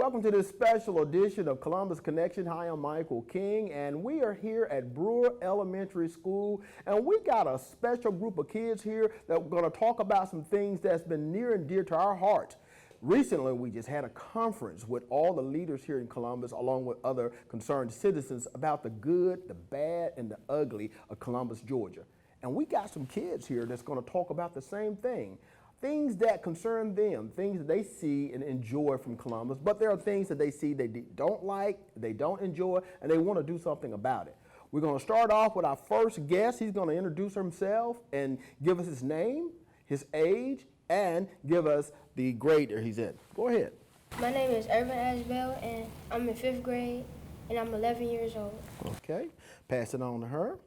Welcome to this special edition of Columbus Connection. Hi, I'm Michael King, and we are here at Brewer Elementary School, and we got a special group of kids here that we're going to talk about some things that's been near and dear to our hearts. Recently, we just had a conference with all the leaders here in Columbus, along with other concerned citizens, about the good, the bad, and the ugly of Columbus, Georgia. And we got some kids here that's going to talk about the same thing. Things that concern them, things that they see and enjoy from Columbus, but there are things that they see they don't like, they don't enjoy, and they want to do something about it. We're going to start off with our first guest. He's going to introduce himself and give us his name, his age, and give us the grade that he's in. Go ahead. My name is Irvin Asbell, and I'm in 5th grade, and I'm 11 years old. Okay, pass it on to her.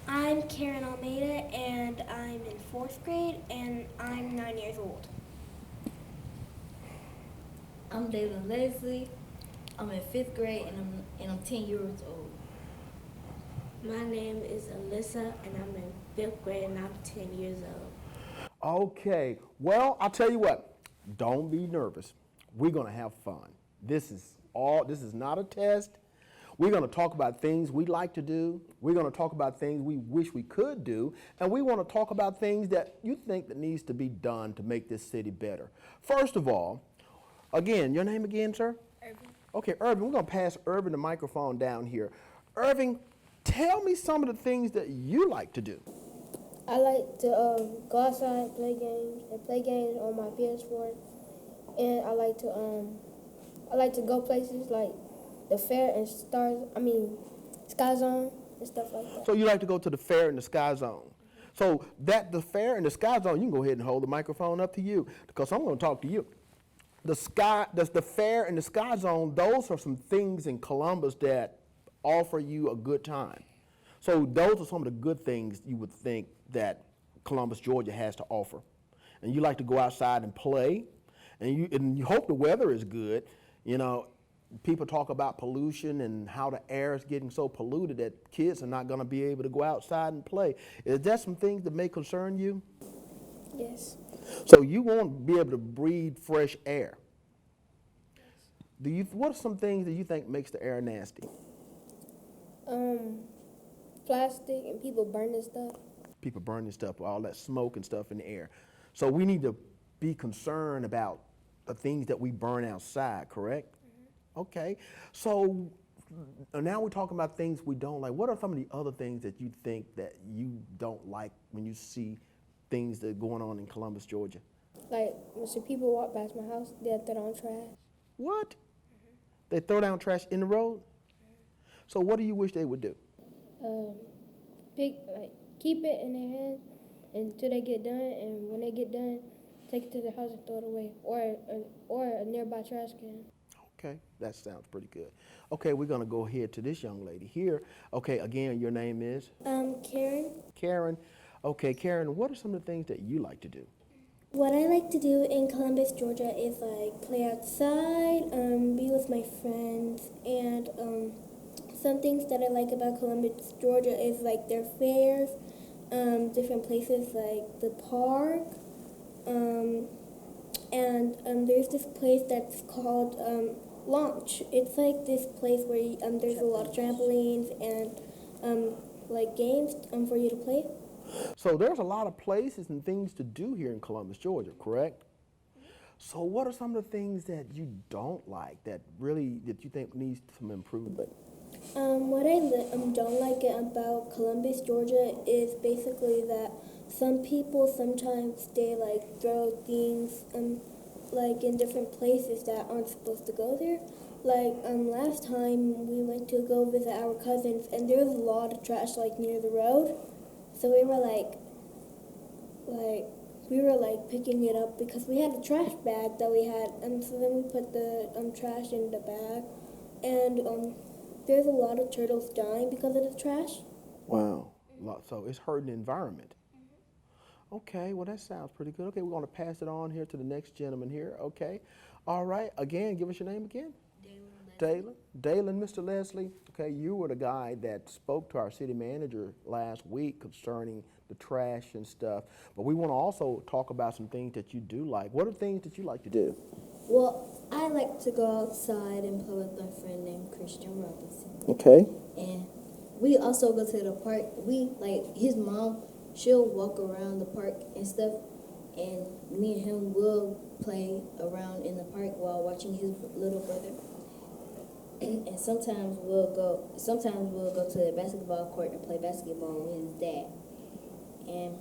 I'm Karen Almeida, and I'm in 4th grade, and I'm 9 years old. I'm Daylon Leslie. I'm in 5th grade, and I'm 10 years old. My name is Alyssa, and I'm in 5th grade, and I'm 10 years old. Okay, well, I'll tell you what, don't be nervous. We're going to have fun. This is not a test. We're going to talk about things we like to do. We're going to talk about things we wish we could do. And we want to talk about things that you think that needs to be done to make this city better. First of all, again, your name again, sir? Irvin. Okay, Irvin, we're going to pass Irvin the microphone down here. Irvin, tell me some of the things that you like to do. I like to go outside, play games on my PS4, and I like to go places like the fair and Sky Zone and stuff like that. So you like to go to the fair and the Sky Zone. So the fair and the Sky Zone, you can go ahead and hold the microphone up to you because I'm going to talk to you. The fair and the Sky Zone, those are some things in Columbus that offer you a good time. So those are some of the good things you would think that Columbus, Georgia has to offer. And you like to go outside and play, and you hope the weather is good. You know, people talk about pollution and how the air is getting so polluted that kids are not going to be able to go outside and play. Is that some things that may concern you? Yes. So you won't be able to breathe fresh air. What are some things that you think makes the air nasty? Plastic and people burning stuff. People burning stuff, all that smoke and stuff in the air. So we need to be concerned about the things that we burn outside, correct? Mm-hmm. Okay. So now we're talking about things we don't like. What are some of the other things that you think that you don't like when you see things that are going on in Columbus, Georgia? Like when some people walk past my house, they'll throw down trash. What? Mm-hmm. They throw down trash in the road? Mm-hmm. So what do you wish they would do? Keep it in their hands until they get done, and when they get done, take it to the house and throw it away, or a nearby trash can. Okay, that sounds pretty good. Okay, we're gonna go ahead to this young lady here. Okay, again, your name is? Karen. Karen. Okay, Karen, what are some of the things that you like to do? What I like to do in Columbus, Georgia is play outside, be with my friends, and some things that I like about Columbus, Georgia is their fairs, different places like the park, and there's this place that's called Launch. It's like this place where there's a lot of trampolines and games for you to play. So there's a lot of places and things to do here in Columbus, Georgia, correct? So what are some of the things that you don't like that you think needs some improvement? What I don't like about Columbus, Georgia is basically that some people sometimes they throw things in different places that aren't supposed to go there. Last time we went to go visit our cousins, and there was a lot of trash near the road. So we were picking it up because we had a trash bag that we had, and so then we put the trash in the bag, and there's a lot of turtles dying because of the trash. Wow, so it's hurting the environment. Okay, well that sounds pretty good. Okay, we're going to pass it on here to the next gentleman here. Okay, all right. Again, give us your name again. Daylon, Mr. Leslie. Okay, you were the guy that spoke to our city manager last week concerning the trash and stuff. But we want to also talk about some things that you do like. What are things that you like to do? Well, I like to go outside and play with my friend named Christian Robinson. Okay. And we also go to the park. We, like, his mom, she'll walk around the park and stuff. And me and him will play around in the park while watching his little brother. And sometimes we'll go to the basketball court and play basketball with his dad. And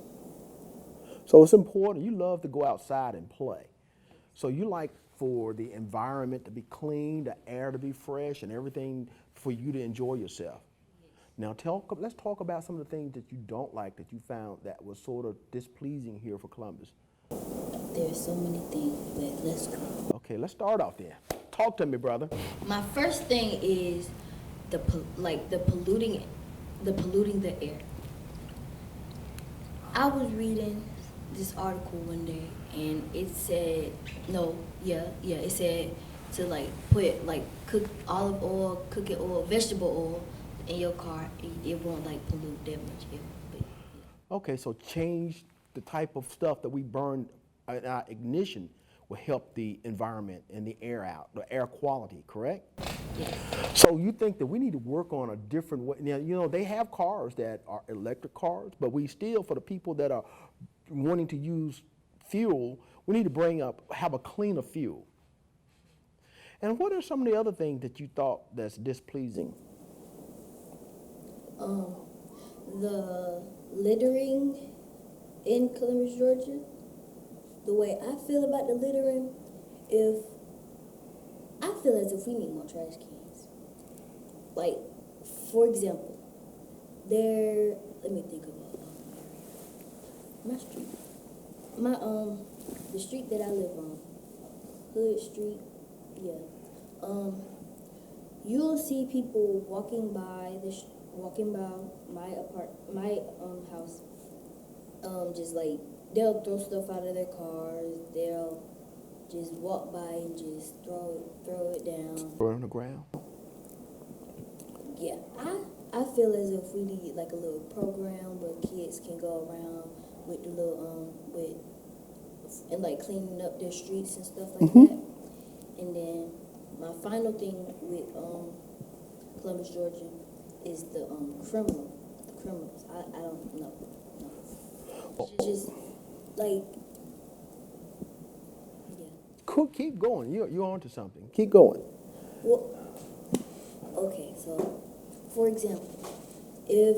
So it's important. You love to go outside and play. So you like for the environment to be clean, the air to be fresh, and everything for you to enjoy yourself. Now let's talk about some of the things that you don't like that you found that was sort of displeasing here for Columbus. there's so many things, but let's go. Okay, let's start off then. Talk to me, brother. My first thing is the polluting the air. I was reading this article one day, and it said it said to like put like olive oil, cooking oil, vegetable oil in your car. It won't like pollute that much air. Okay, so change the type of stuff that we burn in our ignition will help the environment and the air out, the air quality, correct? Yes. So you think that we need to work on a different way? Now, you know, they have cars that are electric cars, but we still, for the people that are wanting to use fuel, we need to have a cleaner fuel. And what are some of the other things that you thought that's displeasing? The littering in Columbus, Georgia. The way I feel about the littering, I feel as if we need more trash cans. Like, for example, let me think about my street. The street that I live on, Hood Street, yeah. You'll see people walking by my house. Just like they'll throw stuff out of their cars. They'll just walk by and just throw it down. Throw it on the ground? Yeah, I feel as if we need like a little program where kids can go around with the little and like cleaning up their streets and stuff like that. And then my final thing with Columbus, Georgia, is the criminals. I don't know. No. Just like yeah. Cool, keep going. You're onto something. Keep going. Well, okay, so for example, if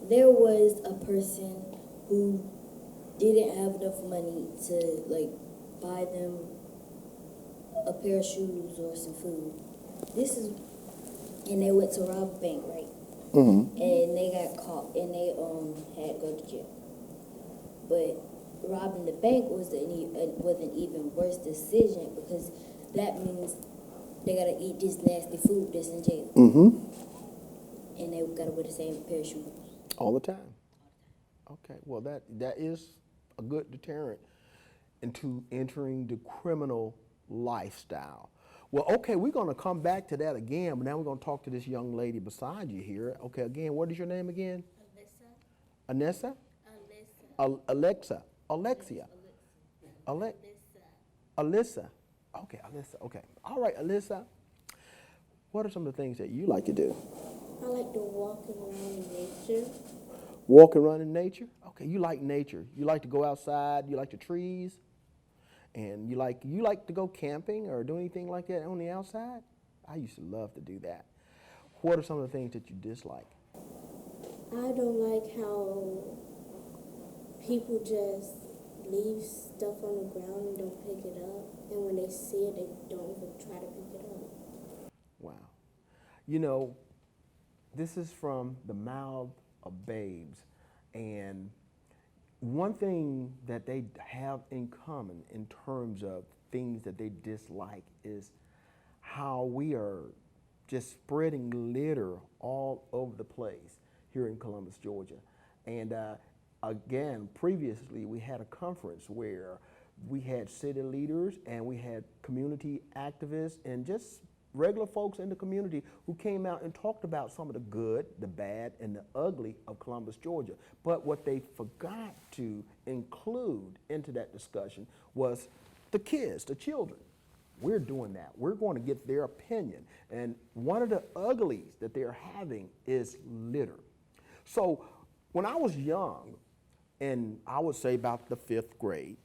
there was a person who didn't have enough money to like buy them a pair of shoes or some food, and they went to rob a bank, right? Mm-hmm. And they got caught, and they had to go to jail. But robbing the bank was an even worse decision because that means they gotta eat this nasty food that's in jail. Mm-hmm. And they gotta wear the same pair of shoes. All the time. Okay, well that is a good deterrent into entering the criminal lifestyle. Well, okay, we're going to come back to that again, but now we're going to talk to this young lady beside you here. Okay, again, what is your name again? Alyssa. Anessa? Alyssa. Alexa. Alexia. Alyssa. Okay, Alyssa. Okay. All right, Alyssa. What are some of the things that you like to do? I like to walk around in nature. Walk around in nature? Okay, you like nature. You like to go outside. You like the trees. And you like to go camping or do anything like that on the outside? I used to love to do that. What are some of the things that you dislike? I don't like how people just leave stuff on the ground and don't pick it up. And when they see it, they don't even try to pick it up. Wow. You know, this is from the mouth of babes. And one thing that they have in common in terms of things that they dislike is how we are just spreading litter all over the place here in Columbus, Georgia. And again, previously we had a conference where we had city leaders and we had community activists and just regular folks in the community who came out and talked about some of the good, the bad, and the ugly of Columbus, Georgia. But what they forgot to include into that discussion was the kids, the children. We're doing that. We're going to get their opinion. And one of the uglies that they're having is litter. So when I was young, and I would say about the 5th grade,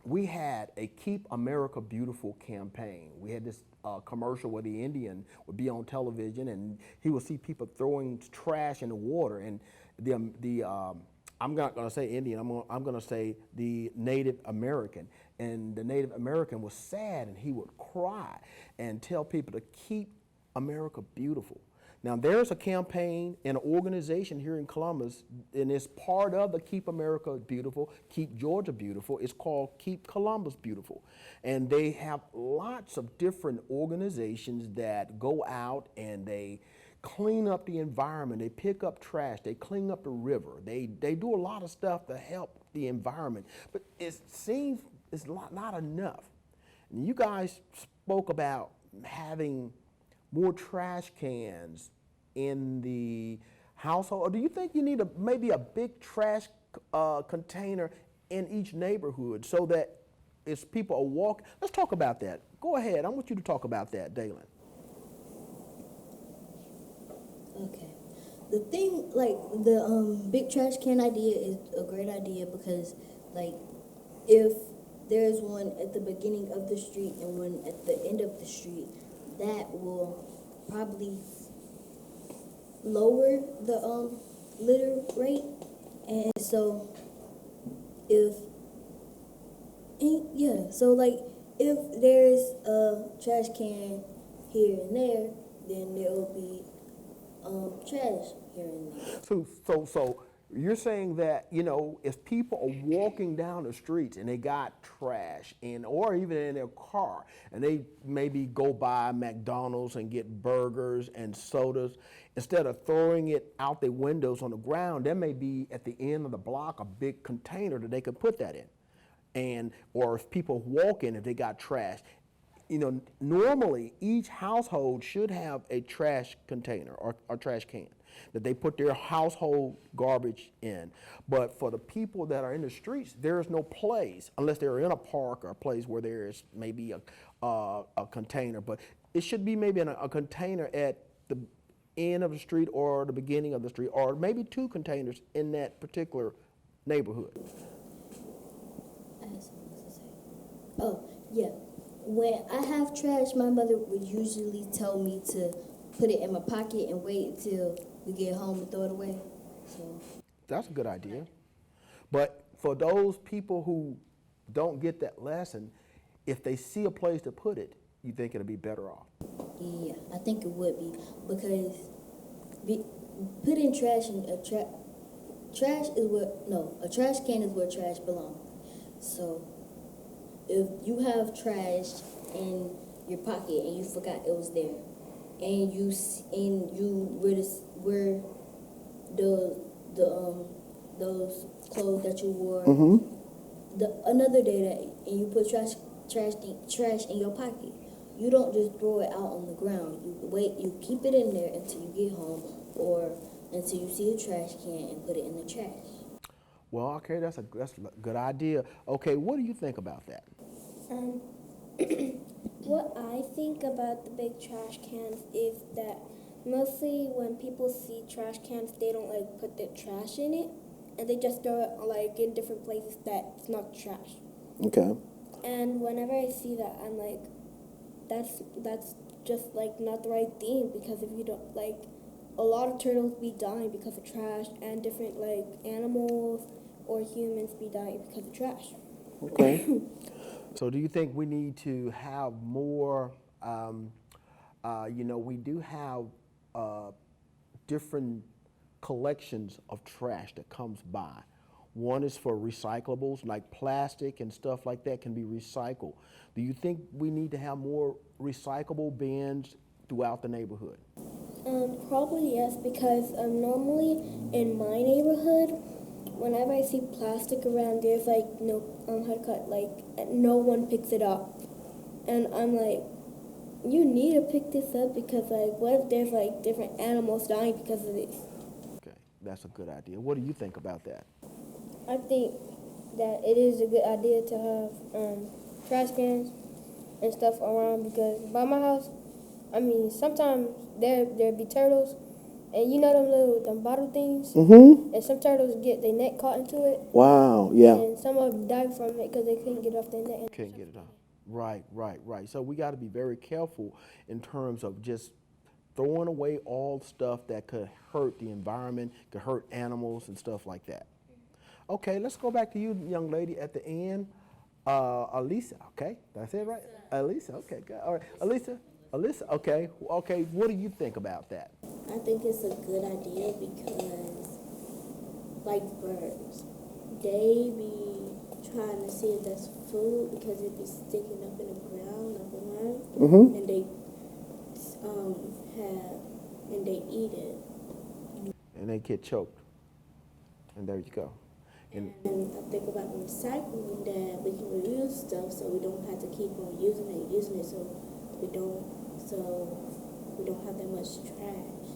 we had a Keep America Beautiful campaign. We had this commercial where the Indian would be on television and he would see people throwing trash in the water. And I'm not going to say Indian, I'm going to say the Native American. And the Native American was sad and he would cry and tell people to keep America beautiful. Now, there's a campaign and an organization here in Columbus, and it's part of the Keep America Beautiful, Keep Georgia Beautiful. It's called Keep Columbus Beautiful. And they have lots of different organizations that go out and they clean up the environment. They pick up trash. They clean up the river. They do a lot of stuff to help the environment. But it seems it's not enough. And you guys spoke about having more trash cans in the household? Or do you think you need maybe a big trash container in each neighborhood so that as people are walking? Let's talk about that. Go ahead. I want you to talk about that, Dalen. Okay. The thing, like, the big trash can idea is a great idea because, like, if there's one at the beginning of the street and one at the end of the street, that will probably lower the litter rate. And so like if there's a trash can here and there, then there will be trash here and there. So you're saying that, you know, if people are walking down the streets and they got trash or even in their car and they maybe go by McDonald's and get burgers and sodas, instead of throwing it out their windows on the ground, there may be at the end of the block a big container that they could put that in. Or if people walk in, if they got trash, you know, normally each household should have a trash container or trash can that they put their household garbage in. But for the people that are in the streets, there is no place, unless they're in a park or a place where there is maybe a container. But it should be maybe in a container at the end of the street or the beginning of the street, or maybe 2 containers in that particular neighborhood. I have something else to say. Oh, yeah. When I have trash, my mother would usually tell me to put it in my pocket and wait until we get home and throw it away. So That's a good idea. But for those people who don't get that lesson, if they see a place to put it, you think it'll be better off? yeah, I think it would be because putting trash in a trash can is where trash belongs. So if you have trash in your pocket and you forgot it was there, and you wear those clothes that you wore another day and you put trash in your pocket, you don't just throw it out on the ground. You keep it in there until you get home or until you see a trash can and put it in the trash. Well, okay, that's a good idea. Okay, what do you think about that? What I think about the big trash cans is that mostly when people see trash cans, they don't like put their trash in it, and they just throw it like in different places that's not trash. Okay. And whenever I see that, I'm like, that's just like not the right thing, because if you don't, like, a lot of turtles be dying because of trash, and different like animals or humans be dying because of trash. Okay. So do you think we need to have more, we do have different collections of trash that comes by. One is for recyclables, like plastic and stuff like that can be recycled. Do you think we need to have more recyclable bins throughout the neighborhood? Probably yes, because normally in my neighborhood, whenever I see plastic around, there's like no no one picks it up, and I'm like, you need to pick this up, because like, what if there's like different animals dying because of this? Okay, that's a good idea. What do you think about that? I think that it is a good idea to have trash cans, and stuff around because by my house, I mean sometimes there be turtles, and you know them bottle things, Mm-hmm. and some turtles get their neck caught into it, Wow. Yeah. and some of them die from it because they couldn't get off their neck. Can't get it on. Right, right, right. So we got to be very careful in terms of just throwing away all stuff that could hurt the environment, could hurt animals and stuff like that. Okay, let's go back to you, young lady, at the end. Alisa, okay? Did I say it right? Alisa, okay, good. All right, Alisa, okay, okay. What do you think about that? I think it's a good idea because, like birds, they be trying to see if there's food because it be sticking up in the ground, number one, Mm-hmm. and they and they eat it. And they get choked. And there you go. And And I think about recycling that we can reuse stuff so we don't have to keep on using it so we don't have that much trash.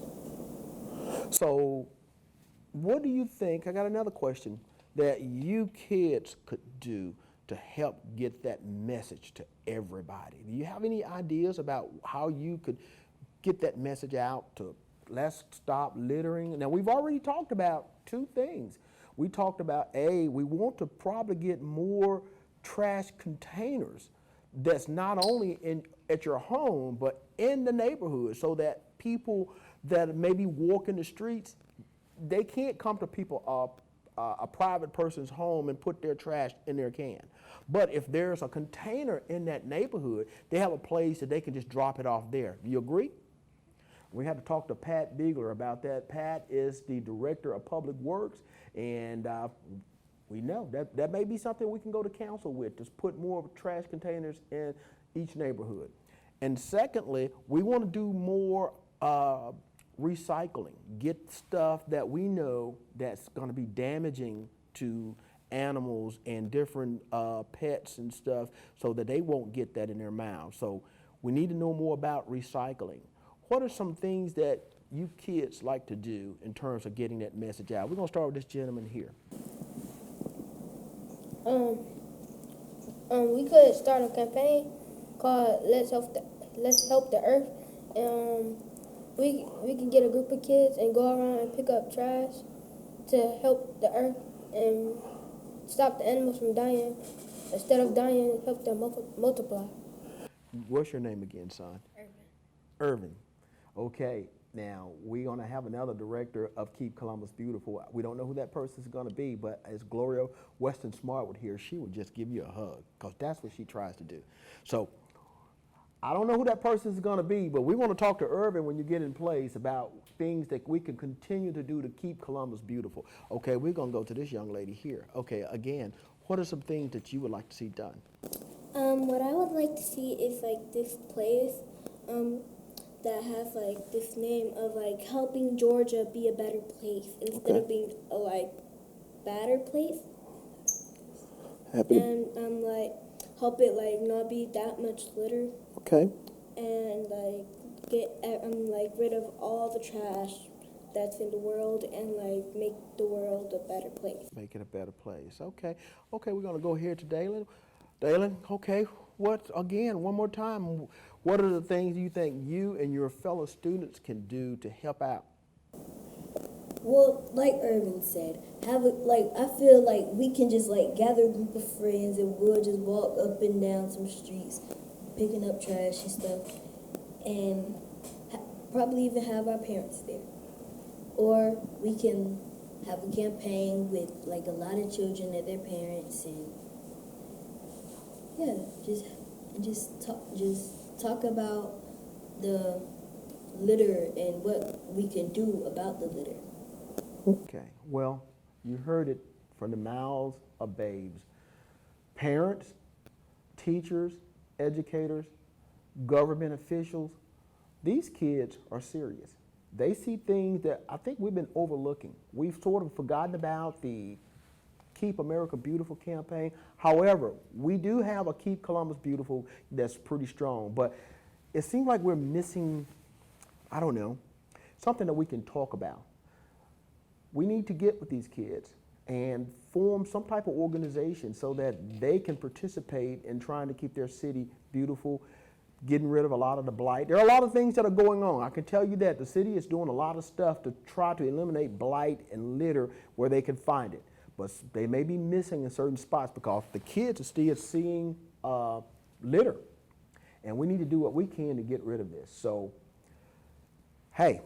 so, what do you think? I got another question that you kids could do to help get that message to everybody. Do you have any ideas about how you could get that message out to let's stop littering? Now, we've already talked about two things. We talked about, we want to probably get more trash containers that's not only at your home, but in the neighborhood so that people that maybe walk in the streets, they can't come to a private person's home and put their trash in their can. But if there's a container in that neighborhood, they have a place that they can just drop it off there. Do you agree? We had to talk to Pat Beagler about that. Pat is the Director of Public Works, and we know that may be something we can go to council with, to put more trash containers in each neighborhood. And secondly, we want to do more recycling, get stuff that we know that's going to be damaging to animals and different pets and stuff so that they won't get that in their mouths. So we need to know more about recycling. What are some things that you kids like to do in terms of getting that message out? We're going to start with this gentleman here. We could start a campaign called Let's Help the Earth. We can get a group of kids and go around and pick up trash to help the earth and stop the animals from dying. Instead of dying, help them multiply. What's your name again, son? Irvin. Okay, now we're going to have another director of Keep Columbus Beautiful. We don't know who that person is going to be, but as Gloria Weston Smart would hear, she would just give you a hug because that's what she tries to do. So I don't know who that person is going to be, but we want to talk to Irvin when you get in place about things that we can continue to do to keep Columbus beautiful. Okay, we're going to go to this young lady here. Okay, again, what are some things that you would like to see done? What I would like to see is like this place, that has like this name of like helping Georgia be a better place instead of being a like badder place. Happy. And like help it like not be that much litter Okay. and like get like rid of all the trash that's in the world and like make the world a better place. Make it a better place. Okay. Okay, we're going to go here to Dalen. Dalen, okay, what, again, one more time, what are the things you think you and your fellow students can do to help out? Well, like Irvin said, I feel like we can just like gather a group of friends and we'll just walk up and down some streets, picking up trash and stuff, and probably even have our parents there. Or we can have a campaign with like a lot of children and their parents, and yeah, just talk about the litter and what we can do about the litter. Okay, well, you heard it from the mouths of babes. Parents, teachers, educators, government officials, these kids are serious. They see things that I think we've been overlooking. We've sort of forgotten about the Keep America Beautiful campaign. However, we do have a Keep Columbus Beautiful that's pretty strong, but it seems like we're missing, I don't know, something that we can talk about. We need to get with these kids and form some type of organization so that they can participate in trying to keep their city beautiful, getting rid of a lot of the blight. There are a lot of things that are going on. I can tell you that the city is doing a lot of stuff to try to eliminate blight and litter where they can find it. But they may be missing in certain spots because the kids are still seeing litter. And we need to do what we can to get rid of this. So, hey,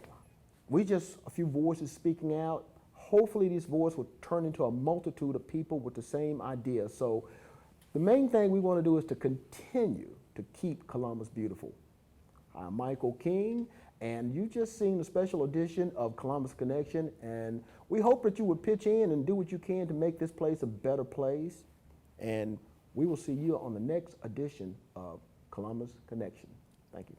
we just a few voices speaking out. Hopefully this voice will turn into a multitude of people with the same idea. So the main thing we want to do is to continue to keep Columbus beautiful. I'm Michael King, and you just seen a special edition of Columbus Connection, and we hope that you would pitch in and do what you can to make this place a better place. And we will see you on the next edition of Columbus Connection. Thank you.